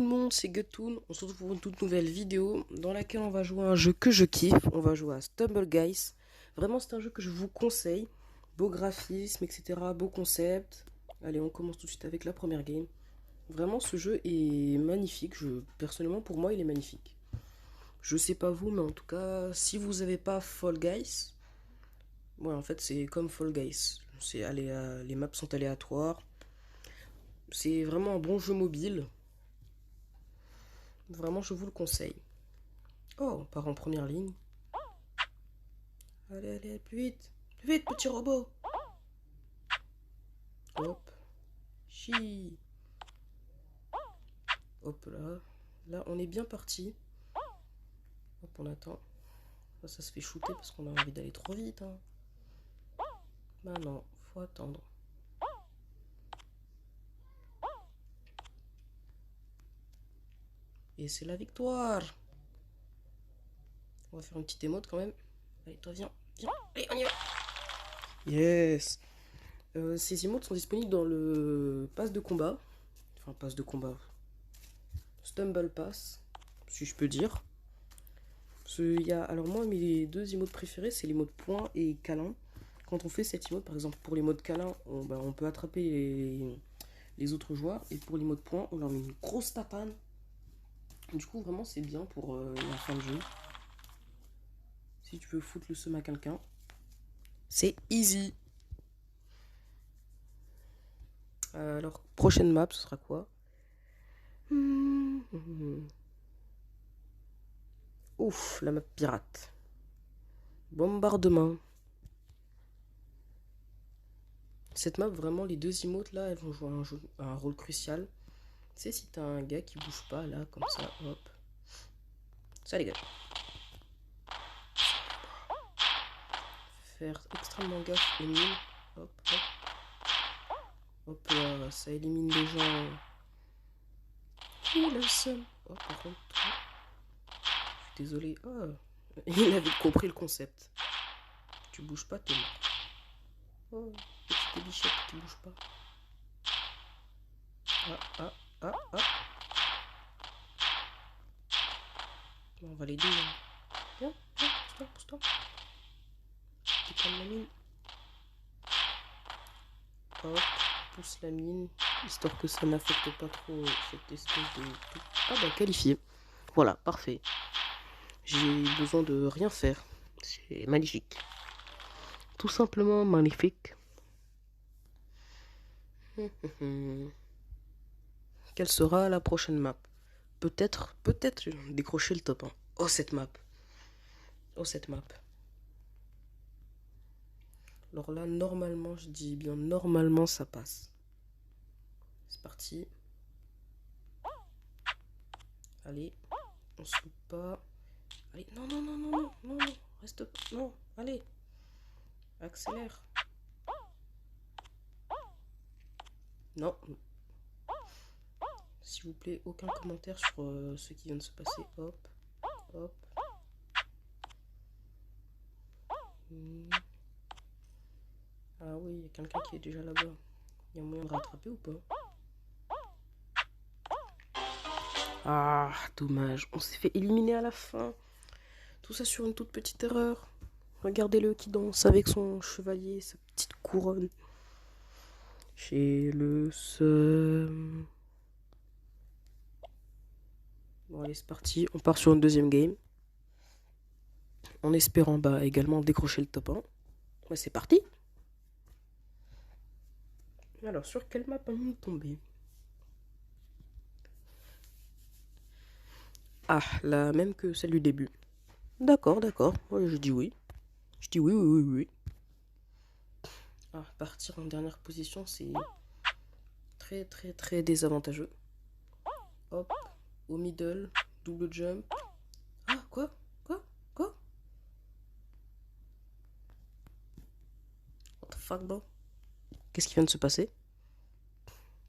le monde, c'est Guttoon. On se retrouve pour une toute nouvelle vidéo dans laquelle on va jouer à un jeu que je kiffe. On va jouer à Stumble Guys. Vraiment, c'est un jeu que je vous conseille. Beau graphisme, etc. Beau concept. Allez, on commence tout de suite avec la première game. Vraiment, ce jeu est magnifique. Personnellement, pour moi, il est magnifique. Je sais pas vous, mais en tout cas, si vous n'avez pas Fall Guys, ouais, en fait, c'est comme Fall Guys. Les maps sont aléatoires. C'est vraiment un bon jeu mobile. Vraiment, je vous le conseille. Oh, on part en première ligne. Allez, allez, plus vite, petit robot. Hop, chi. Hop là, là, on est bien parti. Hop, on attend. Ça se fait shooter parce qu'on a envie d'aller trop vite. Hein. Bah non, faut attendre. Et c'est la victoire. On va faire une petite émote quand même. Allez, toi, viens. Allez, on y va. Yes. Ces emotes sont disponibles dans le pass de combat. Enfin, pass de combat. Stumble Pass, si je peux dire. Alors moi, mes deux emotes préférés, c'est l'emote point et câlin. Quand on fait cette emote, par exemple, pour l'emote câlin, on peut attraper les autres joueurs. Et pour l'emote point, on leur met une grosse tapane. Du coup, vraiment, c'est bien pour la fin de jeu. Si tu veux foutre le seum à quelqu'un, c'est easy. Alors, prochaine map, ce sera quoi? Ouf, la map pirate. Bombardement. Cette map, vraiment, les deux emotes là, elles vont jouer un rôle crucial. Tu sais, si t'as un gars qui bouge pas là, comme ça, hop. Ça, les gars. Faire extrêmement gaffe aux mines. Hop, hop. Hop là, ça élimine les gens. Il a le seum. Oh, par contre, je suis désolé. Oh, il avait compris le concept. Tu bouges pas, t'es mort. Oh, petite bichette qui bouge pas. Ah. On va l'aider. Viens, pousse-toi. Décale la mine. Hop, pousse la mine, histoire que ça n'affecte pas trop cette espèce de... Ah bah qualifié. Voilà, parfait. J'ai besoin de rien faire. C'est magnifique. Tout simplement magnifique. Quelle sera la prochaine map? Peut-être décrocher le top 1. Oh cette map. Alors là, normalement, je dis bien normalement, ça passe. C'est parti. Allez, on se loupe pas. Allez, non, reste pas. Non, allez. Accélère. Non. S'il vous plaît, aucun commentaire sur ce qui vient de se passer. Hop. Ah oui, il y a quelqu'un qui est déjà là-bas. Il y a moyen de rattraper ou pas? Ah, dommage. On s'est fait éliminer à la fin. Tout ça sur une toute petite erreur. Regardez-le qui danse avec son chevalier, sa petite couronne. J'ai le seum. Bon, allez, c'est parti. On part sur une deuxième game. En espérant également décrocher le top 1. Ouais, c'est parti. Alors, sur quelle map allons-nous tomber? Ah, la même que celle du début. D'accord. Ouais, je dis oui. Oui. Ah, partir en dernière position, c'est très désavantageux. Hop, au middle, double jump. Ah, quoi? What the fuck, bro? Qu'est-ce qui vient de se passer?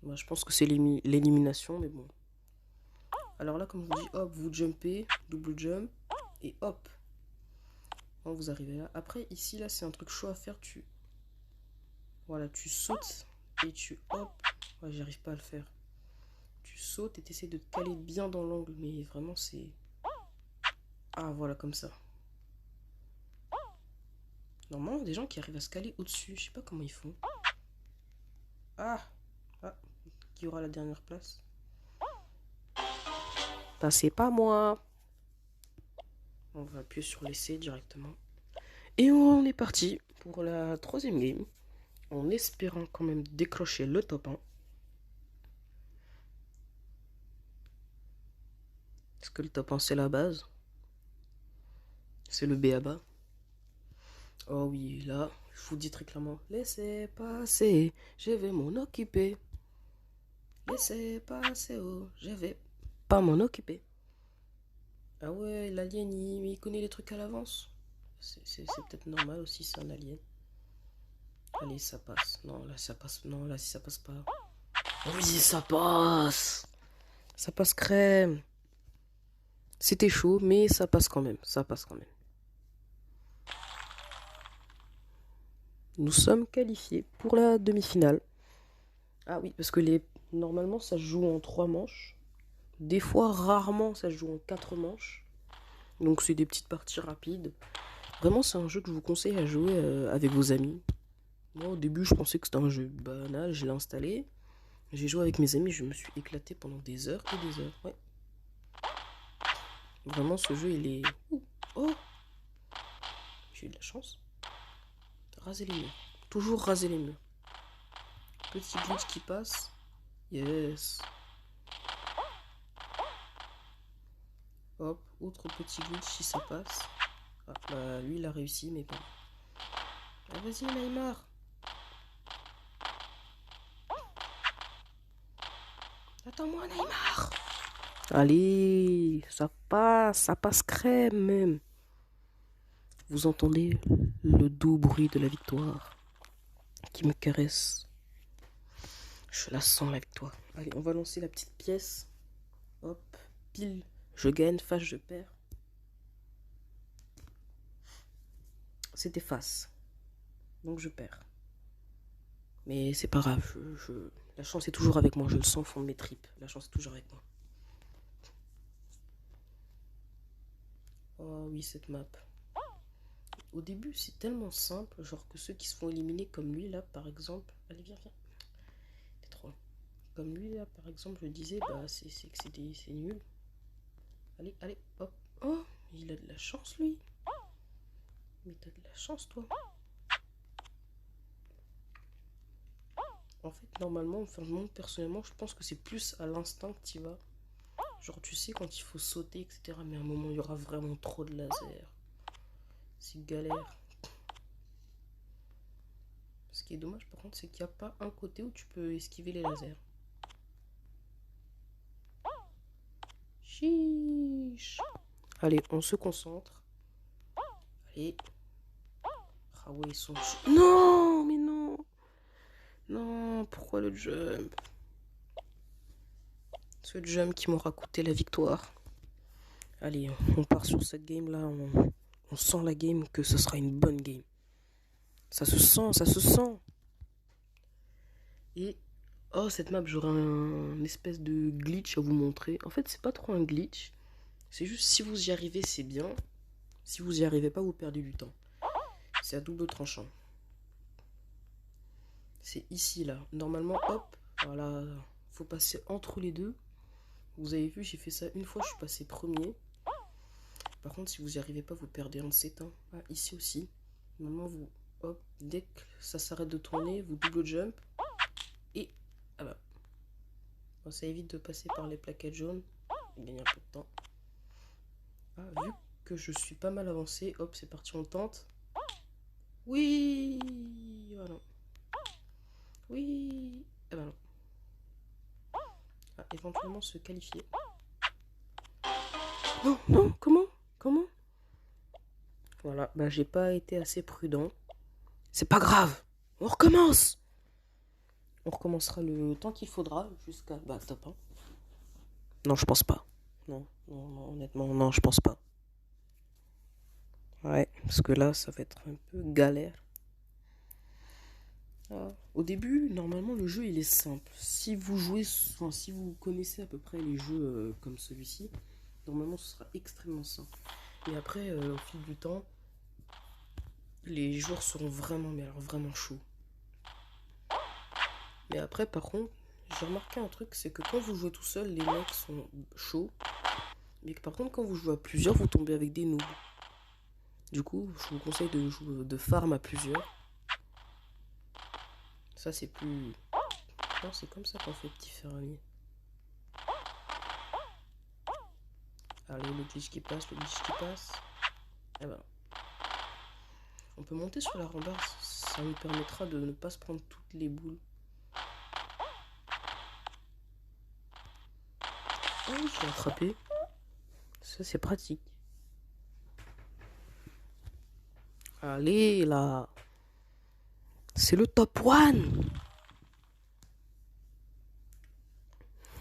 Bah, je pense que c'est l'élimination, mais bon. Alors là, comme je vous dis, hop, vous jumpez, double jump, et hop. Bon, vous arrivez là. Après, ici, là, c'est un truc chaud à faire. Voilà, tu sautes et tu hop. Ouais, j'arrive pas à le faire. Tu sautes et tu essaies de te caler bien dans l'angle. Mais vraiment, c'est... Ah, voilà, comme ça. Normalement, il y a des gens qui arrivent à se caler au-dessus. Je sais pas comment ils font. Ah, ah, qui aura la dernière place? Bah, c'est pas moi. On va appuyer sur l'essai directement. Et on est parti pour la troisième game. En espérant quand même décrocher le top 1. Parce que le top 1 c'est la base. C'est le B.A.-ba. Oh oui, là, je vous dis très clairement. Laissez passer, je vais m'en occuper. Laissez passer, oh, je vais pas m'en occuper. Ah ouais, l'alien, il connaît les trucs à l'avance. C'est peut-être normal aussi, c'est un alien. Allez, ça passe. Non, là, ça passe. Non, là, si ça passe pas. Oui, ça passe. Ça passe crème. C'était chaud, mais ça passe quand même. Ça passe quand même. Nous sommes qualifiés pour la demi-finale. Ah oui, parce que normalement, ça se joue en 3 manches. Des fois, rarement, ça se joue en 4 manches. Donc, c'est des petites parties rapides. Vraiment, c'est un jeu que je vous conseille à jouer avec vos amis. Moi, au début, je pensais que c'était un jeu banal. Je l'ai installé. J'ai joué avec mes amis. Je me suis éclaté pendant des heures et des heures. Ouais. Vraiment, ce jeu, il est... Oh! J'ai eu de la chance. Raser les murs. Toujours raser les murs. Petit glitch qui passe. Yes. Hop, autre petit glitch si ça passe. Ah, bah lui il a réussi mais pas. Ah vas-y Neymar. Attends-moi Neymar. Allez, ça passe crème même. Vous entendez le doux bruit de la victoire qui me caresse. Je la sens la victoire. Allez, on va lancer la petite pièce. Hop, pile, je gagne, face, je perds. C'était face. Donc je perds. Mais c'est pas grave, la chance est toujours avec moi, je le sens au fond de mes tripes. La chance est toujours avec moi. Oh oui, cette map. Au début, c'est tellement simple, genre que ceux qui se font éliminer comme lui, là, par exemple... Allez, viens, viens. T'es trop loin. Comme lui, là, par exemple, je disais, bah, c'est nul. Allez, allez, hop. Oh, il a de la chance, lui. Mais t'as de la chance, toi. En fait, normalement, enfin, moi, personnellement, je pense que c'est plus à l'instinct que tu vas. Genre, tu sais, quand il faut sauter, etc. Mais à un moment, il y aura vraiment trop de laser. C'est galère. Ce qui est dommage, par contre, c'est qu'il n'y a pas un côté où tu peux esquiver les lasers. Chiche. Allez, on se concentre. Allez. Ah ouais, ils sont... Non, mais non. Non, pourquoi le jump? Ce jump qui m'aura coûté la victoire. Allez, on part sur cette game-là. On sent la game que ce sera une bonne game. Ça se sent, ça se sent. Et... Oh, cette map, j'aurai un espèce de glitch à vous montrer. En fait, c'est pas trop un glitch. C'est juste si vous y arrivez, c'est bien. Si vous y arrivez pas, vous perdez du temps. C'est à double tranchant. C'est ici, là. Normalement, hop, voilà. Faut passer entre les deux. Vous avez vu, j'ai fait ça une fois, je suis passé premier. Par contre, si vous y arrivez pas, vous perdez un de ces temps. Ah, ici aussi. Normalement, vous, hop, dès que ça s'arrête de tourner, vous double jump. Et, ah bah. Bon, ça évite de passer par les plaquettes jaunes. Il gagne un peu de temps. Ah, vu que je suis pas mal avancé, hop, c'est parti, on tente. Oui, voilà. Oui, ah bah non. Ah, éventuellement se qualifier. Non, non, comment? Voilà, bah j'ai pas été assez prudent. C'est pas grave, on recommence. On recommencera le temps qu'il faudra jusqu'à... Bah, top 1. Non, je pense pas. Non, honnêtement, non, je pense pas. Ouais, parce que là, ça va être un peu galère. Au début, normalement, le jeu il est simple. Si vous jouez, enfin, si vous connaissez à peu près les jeux comme celui-ci, normalement ce sera extrêmement simple. Et après, au fil du temps, les joueurs seront vraiment, mais alors vraiment chauds. Mais après, par contre, j'ai remarqué un truc, c'est que quand vous jouez tout seul, les mecs sont chauds. Mais que par contre, quand vous jouez à plusieurs, vous tombez avec des noobs. Du coup, je vous conseille de jouer de farm à plusieurs. Ça, c'est plus... Non, c'est comme ça qu'on fait, petit fermier. Allez, le glitch qui passe, le glitch qui passe. Eh ben, on peut monter sur la rambarde, ça nous permettra de ne pas se prendre toutes les boules. Oh, je l'ai attrapé. Ça, c'est pratique. Allez, là. C'est le top 1.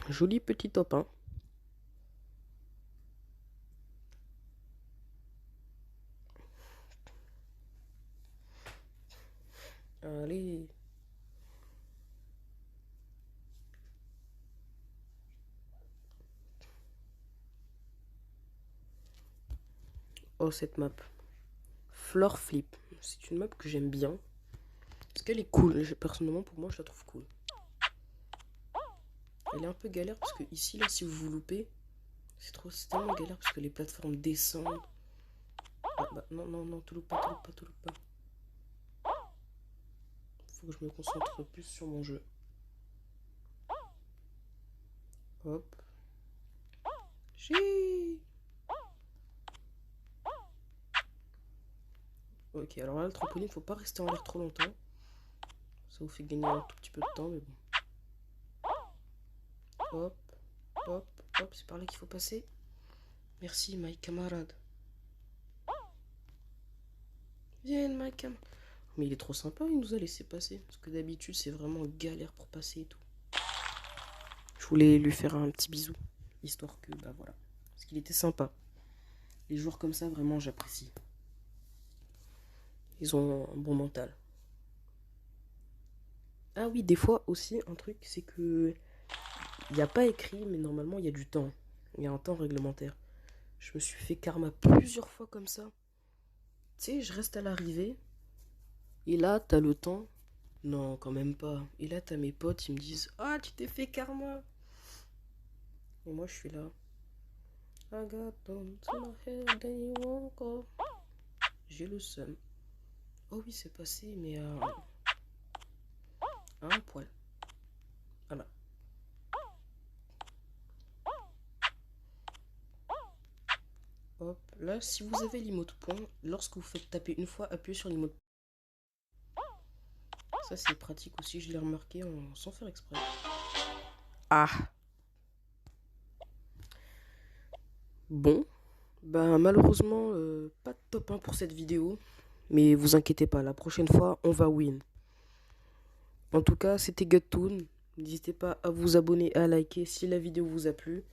Joli petit top 1. Allez. Oh, cette map. Floor Flip. C'est une map que j'aime bien. Parce qu'elle est cool. Personnellement, pour moi, je la trouve cool. Elle est un peu galère parce que ici, là, si vous vous loupez, c'est tellement galère parce que les plateformes descendent. Ah bah non, non, non, tout loupe pas, tout loupe pas, tout loupe pas. Faut que je me concentre plus sur mon jeu. Hop. Ok, alors là, le trampoline, faut pas rester en l'air trop longtemps. Ça vous fait gagner un tout petit peu de temps, mais bon. Hop, hop, hop, c'est par là qu'il faut passer. Merci, my camarade. Viens, my camarade. Mais il est trop sympa, il nous a laissé passer. Parce que d'habitude, c'est vraiment galère pour passer et tout. Je voulais lui faire un petit bisou. Histoire que, bah voilà. Parce qu'il était sympa. Les joueurs comme ça, vraiment, j'apprécie. Ils ont un bon mental. Ah oui, des fois aussi, un truc, c'est que... Il n'y a pas écrit, mais normalement, il y a du temps. Il y a un temps réglementaire. Je me suis fait karma plusieurs fois comme ça. Tu sais, je reste à l'arrivée. Et là, t'as le temps. Non, quand même pas. Et là, t'as mes potes, ils me disent ah, tu t'es fait karma. Et moi, je suis là. I got down to my head, then you won't go. J'ai le seum. Oh oui, c'est passé, mais à un poil. Voilà. Hop, là, si vous avez l'emote point, lorsque vous faites taper une fois, appuyez sur l'emote. Ça, c'est pratique aussi, je l'ai remarqué sans faire exprès. Ah. Bon, bah malheureusement, pas de top 1 pour cette vidéo. Mais vous inquiétez pas, la prochaine fois, on va win. En tout cas, c'était Guttoon. N'hésitez pas à vous abonner, à liker si la vidéo vous a plu.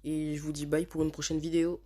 Et je vous dis bye pour une prochaine vidéo.